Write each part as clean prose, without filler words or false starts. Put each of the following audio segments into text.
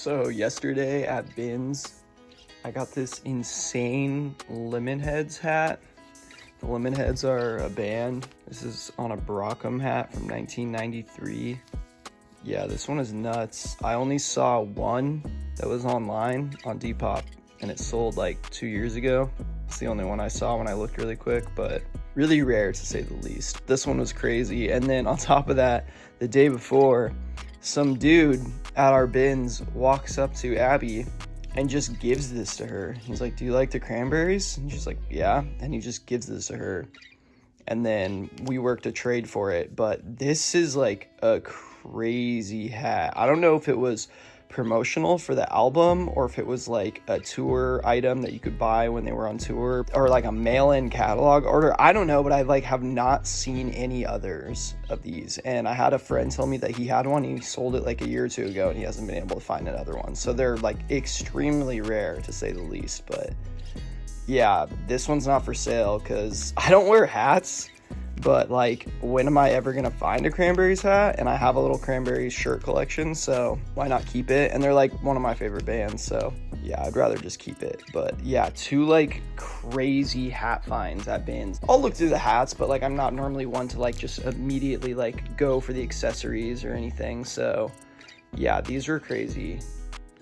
So yesterday at Bins, I got this insane Lemonheads hat. The Lemonheads are a band. This is on a Brockham hat from 1993. Yeah, this one is nuts. I only saw one that was online on Depop, and it sold like 2 years ago. It's the only one I saw when I looked really quick, but really rare to say the least. This one was crazy. And then on top of that, the day before, some dude at our Bins walks up to Abby and just gives this to her. He's like, "Do you like the cranberries?" And she's like, "Yeah." And he just gives this to her. And then we worked a trade for it. But this is like a crazy hat. I don't know if it was promotional for the album or if it was like a tour item that you could buy when they were on tour, or like a mail-in catalog order. I don't know, but I have not seen any others of these. And I had a friend tell me that he had one. He sold it like a year or two ago and he hasn't been able to find another one. So they're like extremely rare, to say the least. But yeah, this one's not for sale because I don't wear hats. But like, when am I ever gonna find a Cranberries hat? And I have a little Cranberries shirt collection, so why not keep it? And they're like one of my favorite bands, so yeah, I'd rather just keep it. But yeah, two like crazy hat finds at Bins. I'll look through the hats, but like I'm not normally one to like just immediately like go for the accessories or anything. So yeah, these are crazy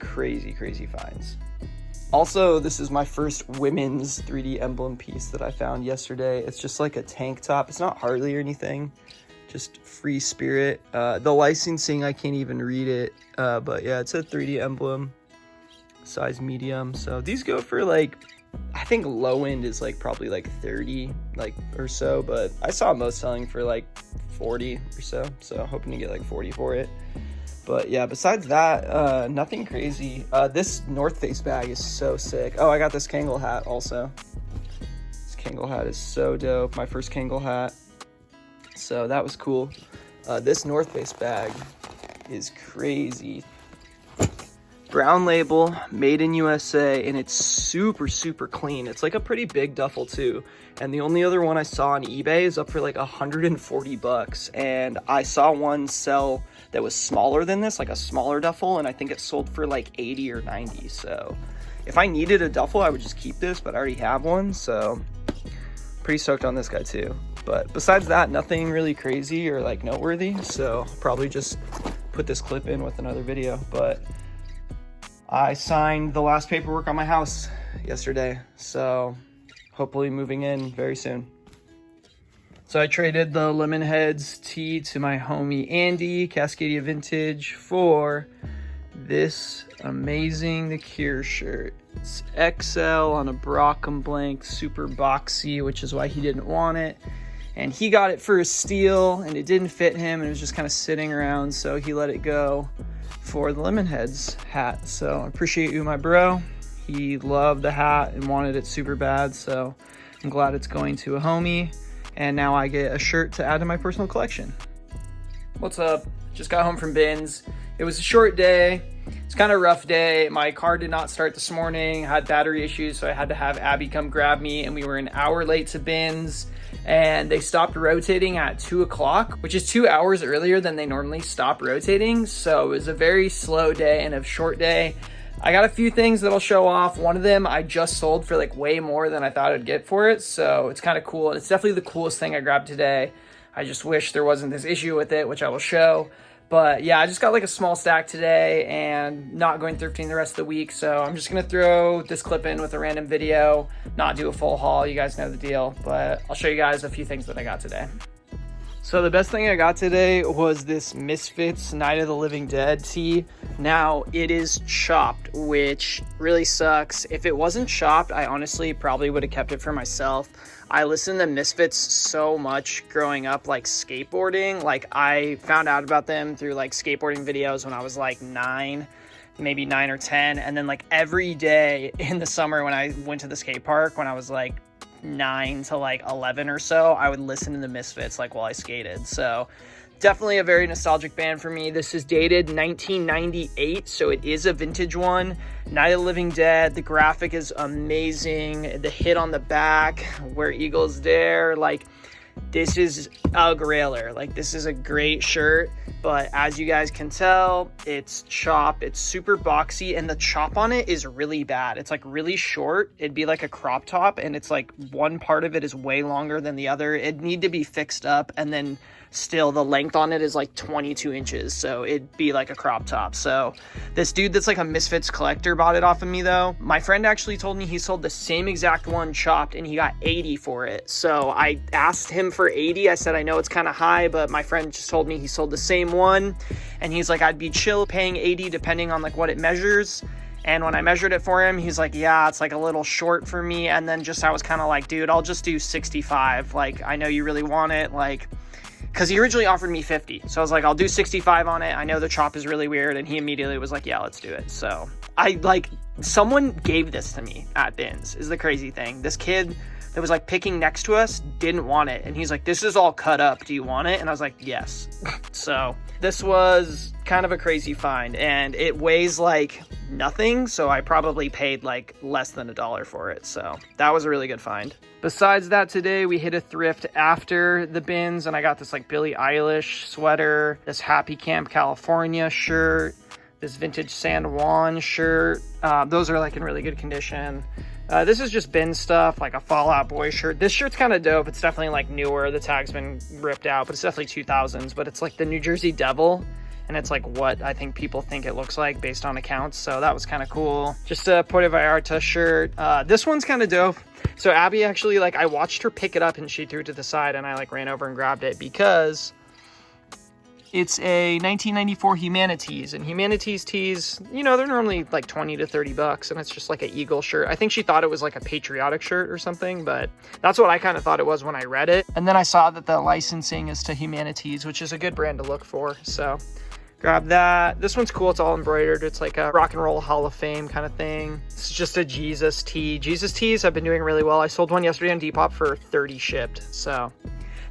finds. Also, this is my first women's 3D emblem piece that I found yesterday. It's just like a tank top. It's not Harley or anything, just free spirit. The licensing, I can't even read it. But yeah, it's a 3D emblem, size medium. So these go for like, I think low end is like probably like 30 like or so. But I saw most selling for like 40 or so. So hoping to get like 40 for it. But yeah, besides that, nothing crazy. This North Face bag is so sick. Oh, I got this Kangol hat also. This Kangol hat is so dope. My first Kangol hat. So that was cool. This North Face bag is crazy. Brown label, made in USA, and it's super clean. It's like a pretty big duffel too. And the only other one I saw on eBay is up for like $140. And I saw one sell that was smaller than this, like a smaller duffel, and I think it sold for like 80 or 90. So if I needed a duffel, I would just keep this, but I already have one, so pretty stoked on this guy too. But besides that, nothing really crazy or like noteworthy, so probably just put this clip in with another video. But I signed the last paperwork on my house yesterday, so hopefully moving in very soon. So I traded the Lemonheads tee to my homie Andy, Cascadia Vintage, for this amazing The Cure shirt. It's XL on a Brockham blank, super boxy, which is why he didn't want it. And he got it for a steal, and it didn't fit him, and it was just kind of sitting around, so he let it go for the Lemonheads hat. So I appreciate you, my bro. He loved the hat and wanted it super bad, so I'm glad it's going to a homie. And now I get a shirt to add to my personal collection. What's up? Just got home from Bins. It was a short day. It's kind of a rough day. My car did not start this morning. I had battery issues, so I had to have Abby come grab me, and we were an hour late to Bins. And they stopped rotating at 2 o'clock, which is 2 hours earlier than they normally stop rotating. So it was a very slow day and a short day. I got a few things that I'll show off. One of them I just sold for like way more than I thought I'd get for it. So it's kind of cool. And it's definitely the coolest thing I grabbed today. I just wish there wasn't this issue with it, which I will show. But yeah, I just got like a small stack today and not going thrifting the rest of the week. So I'm just going to throw this clip in with a random video, not do a full haul. You guys know the deal, but I'll show you guys a few things that I got today. So the best thing I got today was this Misfits Night of the Living Dead tee. Now it is chopped, which really sucks. If it wasn't chopped, I honestly probably would have kept it for myself. I listened to Misfits so much growing up, like skateboarding. Like I found out about them through like skateboarding videos when I was like 9, maybe 9 or 10. And then like every day in the summer when I went to the skate park, when I was like 9 to like 11 or so, I would listen to the Misfits like while I skated. So definitely a very nostalgic band for me. This is dated 1998, so it is a vintage one. Night of the Living Dead, the graphic is amazing. The hit on the back, where Eagles Dare, like this is a grailer. Like this is a great shirt. but as you guys can tell, it's chop. It's super boxy, and the chop on it is really bad. It's like really short. It'd be like a crop top, and it's like one part of it is way longer than the other. It'd need to be fixed up, and then still the length on it is like 22 inches, so it'd be like a crop top. So this dude that's like a Misfits collector bought it off of me though. My friend actually told me he sold the same exact one chopped and he got 80 for it. So I asked him for 80. I said, I know it's kind of high, but my friend just told me he sold the same one, and he's like, I'd be chill paying 80 depending on like what it measures. And when I measured it for him, he's like, yeah, it's like a little short for me. And then just I was kind of like, dude, I'll just do 65. Like, I know you really want it, like, because he originally offered me 50. So I was like, I'll do 65 on it. I know the chop is really weird. And he immediately was like, yeah, let's do it. So I like, someone gave this to me at Bins is the crazy thing. This kid that was like picking next to us didn't want it. And he's like, this is all cut up. Do you want it? And I was like, yes. So this was kind of a crazy find, and it weighs like nothing. So I probably paid like less than $1 for it. So that was a really good find. Besides that, today we hit a thrift after the Bins, and I got this like Billie Eilish sweater, this Happy Camp California shirt, this vintage San Juan shirt. Those are like in really good condition. This is just bin stuff, like a Fall Out Boy shirt. This shirt's kind of dope. It's definitely like newer. The tag's been ripped out, but it's definitely 2000s. But it's like the New Jersey Devil, and it's like what I think people think it looks like based on accounts. So that was kind of cool. Just a Puerto Vallarta shirt. This one's kind of dope. So Abby actually, like, I watched her pick it up and she threw it to the side, and I like ran over and grabbed it because it's a 1994 Humanities, and Humanities tees, you know, they're normally like 20 to 30 bucks, and it's just like an eagle shirt. I think she thought it was like a patriotic shirt or something, but that's what I kind of thought it was when I read it. And then I saw that the licensing is to Humanities, which is a good brand to look for. So grab that. This one's cool. It's all embroidered. It's like a Rock and Roll Hall of Fame kind of thing. It's just a Jesus tee. Jesus tees have been doing really well. I sold one yesterday on Depop for 30 shipped. So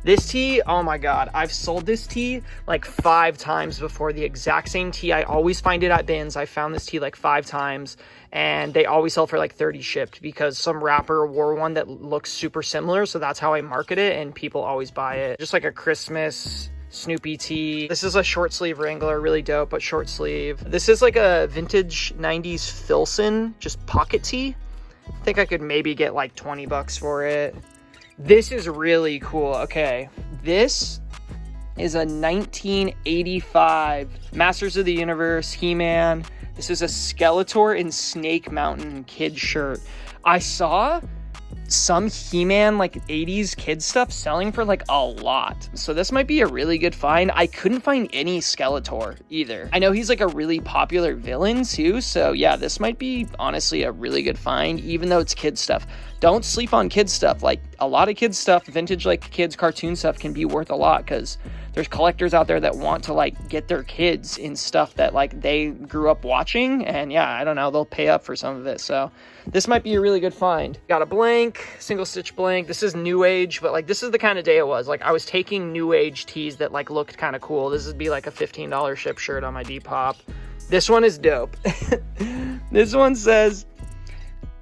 this tee, oh my God, I've sold this tee like 5 times before. The exact same tee. I always find it at Bins. I found this tee like 5 times, and they always sell for like 30 shipped because some rapper wore one that looks super similar. So that's how I market it, and people always buy it. Just like a Christmas Snoopy tee. This is a short sleeve Wrangler, really dope, but short sleeve. This is like a vintage 90s Filson, just pocket tee. I think I could maybe get like 20 bucks for it. This is really cool. Okay, this is a 1985 Masters of the Universe He-Man. This is a Skeletor in Snake Mountain kid shirt. I saw some He-Man like 80s kid stuff selling for like a lot, so this might be a really good find. I couldn't find any Skeletor either. I know he's like a really popular villain too, so yeah, this might be honestly a really good find, even though it's kid stuff. Don't sleep on kid stuff. Like a lot of kids stuff, vintage like kids cartoon stuff can be worth a lot, because there's collectors out there that want to like get their kids in stuff that like they grew up watching, and yeah, I don't know, they'll pay up for some of it. So this might be a really good find. Got a blank, single stitch blank. This is new age, but like this is the kind of day it was. Like I was taking new age tees that like looked kind of cool. This would be like a $15 ship shirt on my Depop. This one is dope. This one says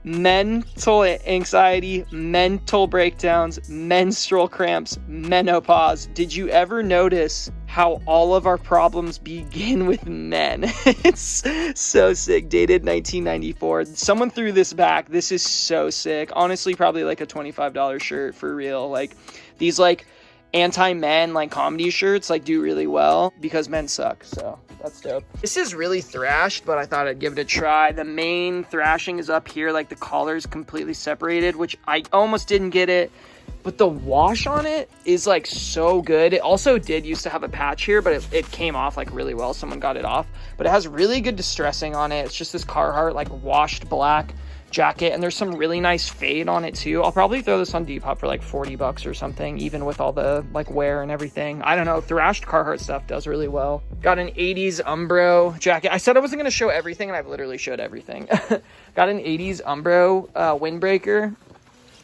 mental anxiety, mental breakdowns, menstrual cramps, menopause. Did you ever notice how all of our problems begin with men? It's so sick. Dated 1994. Someone threw this back. This is so sick. Honestly, probably like a $25 shirt for real. Like these like anti-men like comedy shirts like do really well because men suck. So that's dope. This is really thrashed, but I thought I'd give it a try. The main thrashing is up here, like the collar's completely separated, which I almost didn't get it, but the wash on it is like so good. It also did used to have a patch here, but it came off like really well. Someone got it off, but it has really good distressing on it. It's just this Carhartt like washed black jacket, and there's some really nice fade on it too. I'll probably throw this on Depop for like 40 bucks or something, even with all the like wear and everything. I don't know, thrashed Carhartt stuff does really well. Got an 80s Umbro jacket. I said I wasn't going to show everything, and I've literally showed everything. Got an 80s Umbro windbreaker,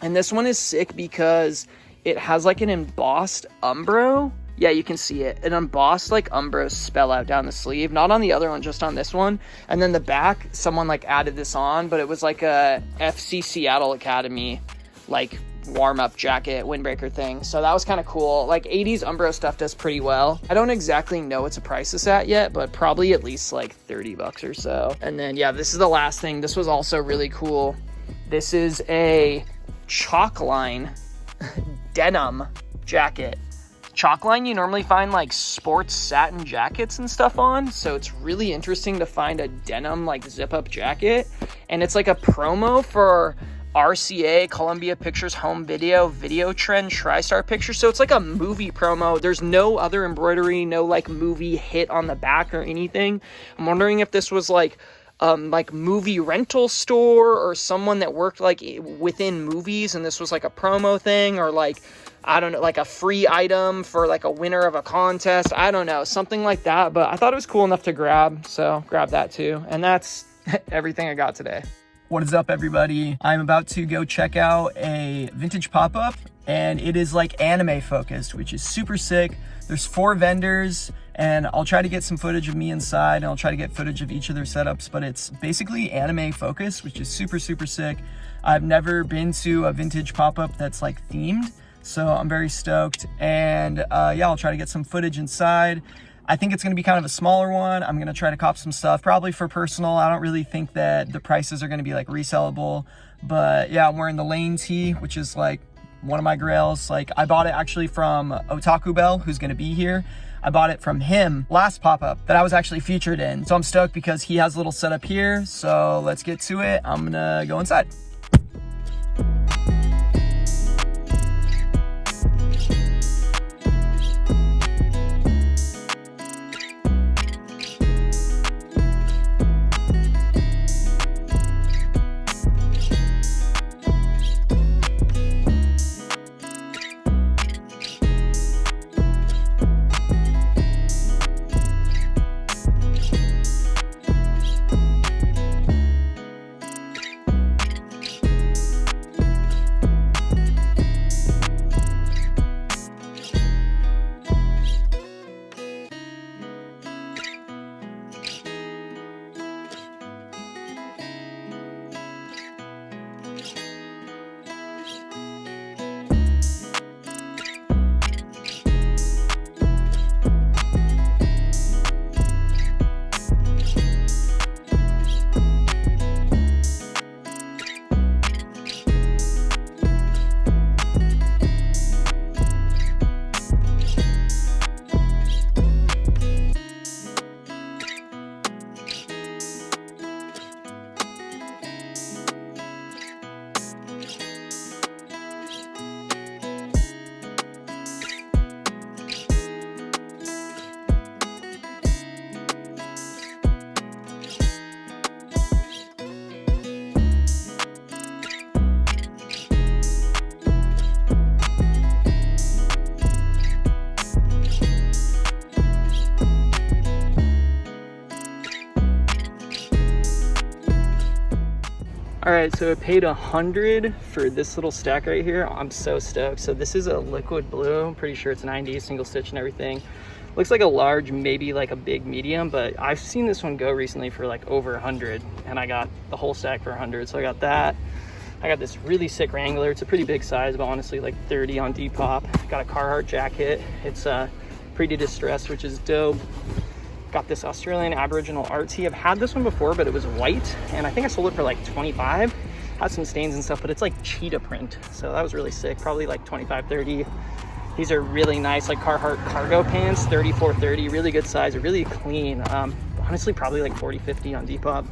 and this one is sick because it has like an embossed Umbro. Yeah, you can see it. An embossed like Umbro spell out down the sleeve. Not on the other one, just on this one. And then the back, someone like added this on, but it was like a FC Seattle Academy like warm-up jacket, windbreaker thing. So that was kind of cool. Like 80s Umbro stuff does pretty well. I don't exactly know what the price is at yet, but probably at least like 30 bucks or so. And then yeah, this is the last thing. This was also really cool. This is a Chalkline denim jacket. Chalkline, you normally find like sports satin jackets and stuff on, so it's really interesting to find a denim like zip up jacket. And it's like a promo for RCA, Columbia Pictures Home Video, Video Trend, TriStar Pictures. So it's like a movie promo. There's no other embroidery, no like movie hit on the back or anything. I'm wondering if this was like movie rental store or someone that worked like within movies and this was like a promo thing, or like, I don't know, like a free item for like a winner of a contest. I don't know, something like that. But I thought it was cool enough to grab, so grab that too. And that's everything I got today. What is up, everybody? I'm about to go check out a vintage pop-up, and it is like anime focused, which is super sick. There's 4 vendors, and I'll try to get some footage of me inside, and I'll try to get footage of each of their setups, but it's basically anime focused, which is super, super sick. I've never been to a vintage pop-up that's like themed, so I'm very stoked. And yeah, I'll try to get some footage inside. I think it's gonna be kind of a smaller one. I'm gonna try to cop some stuff, probably for personal. I don't really think that the prices are gonna be like resellable, but yeah, I'm wearing the Lane tee, which is like one of my grails. Like I bought it actually from Otaku Bell, who's gonna be here. I bought it from him last pop-up that I was actually featured in. So I'm stoked because he has a little setup here. So let's get to it. I'm gonna go inside. All right, so I paid $100 for this little stack right here. I'm so stoked. So this is a liquid blue. I'm pretty sure it's 90, single stitch and everything. Looks like a large, maybe like a big medium, but I've seen this one go recently for like over 100, and I got the whole stack for 100. So I got that. I got this really sick Wrangler. It's a pretty big size, but honestly like 30 on Depop. Got a Carhartt jacket. It's pretty distressed, which is dope. Got this Australian Aboriginal art tee. I've had this one before, but it was white, and I think I sold it for like 25. Had some stains and stuff, but it's like cheetah print, so that was really sick. Probably like 25, 30. These are really nice, like Carhartt cargo pants, 34, 30, really good size, really clean. Honestly, probably like 40, 50 on Depop.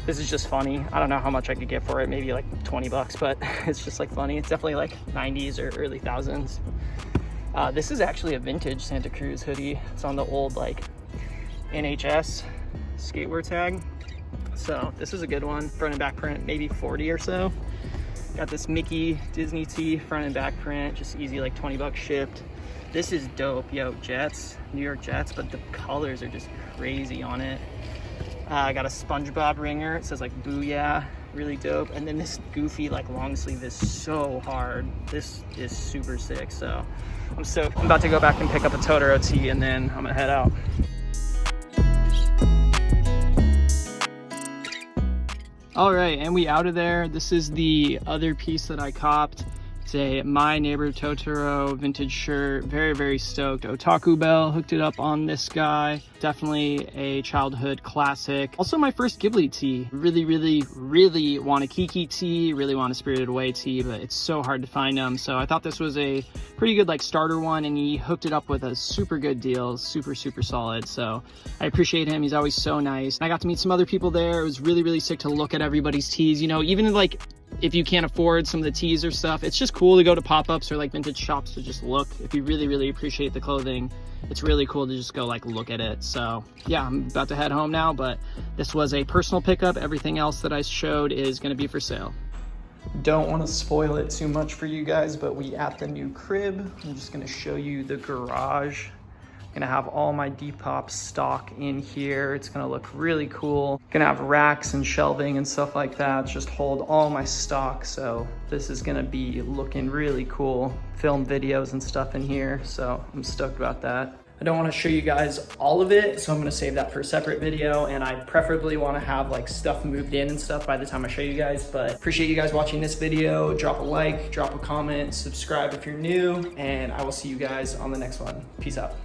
This is just funny. I don't know how much I could get for it, maybe like 20 bucks, but it's just like funny. It's definitely like 90s or early thousands. This is actually a vintage Santa Cruz hoodie. It's on the old like NHS skateboard tag. So this is a good one. Front and back print, maybe 40 or so. Got this Mickey Disney tee, front and back print, just easy, like 20 bucks shipped. This is dope. Yo, Jets, New York Jets, but the colors are just crazy on it. I got a SpongeBob ringer. It says like Booyah, really dope. And then this goofy like long sleeve is so hard. This is super sick. So I'm about to go back and pick up a Totoro tee, and then I'm gonna head out. All right, and we out of there. This is the other piece that I copped. It's It's a My Neighbor Totoro vintage shirt. Very, very stoked. Otaku Bell hooked it up on this guy. Definitely a childhood classic. Also my first Ghibli tee. Really, really, really want a Kiki tee, really want a Spirited Away tee, but it's so hard to find them. So I thought this was a pretty good like starter one, and he hooked it up with a super good deal. Super, super solid. So I appreciate him. He's always so nice. I got to meet some other people there. It was really, really sick to look at everybody's tees. You know, even like if you can't afford some of the tees or stuff, it's just cool to go to pop-ups or like vintage shops to just look. If you really, really appreciate the clothing, it's really cool to just go like look at it. So yeah, I'm about to head home now, but this was a personal pickup. Everything else that I showed is going to be for sale. Don't want to spoil it too much for you guys, but we at the new crib. I'm just going to show you the garage. Gonna have all my Depop stock in here. It's gonna look really cool. Gonna have racks and shelving and stuff like that. Just hold all my stock. So this is gonna be looking really cool. Film videos and stuff in here. So I'm stoked about that. I don't want to show you guys all of it, so I'm going to save that for a separate video, and I preferably want to have like stuff moved in and stuff by the time I show you guys. But appreciate you guys watching this video. Drop a like, drop a comment, subscribe if you're new, and I will see you guys on the next one. Peace out.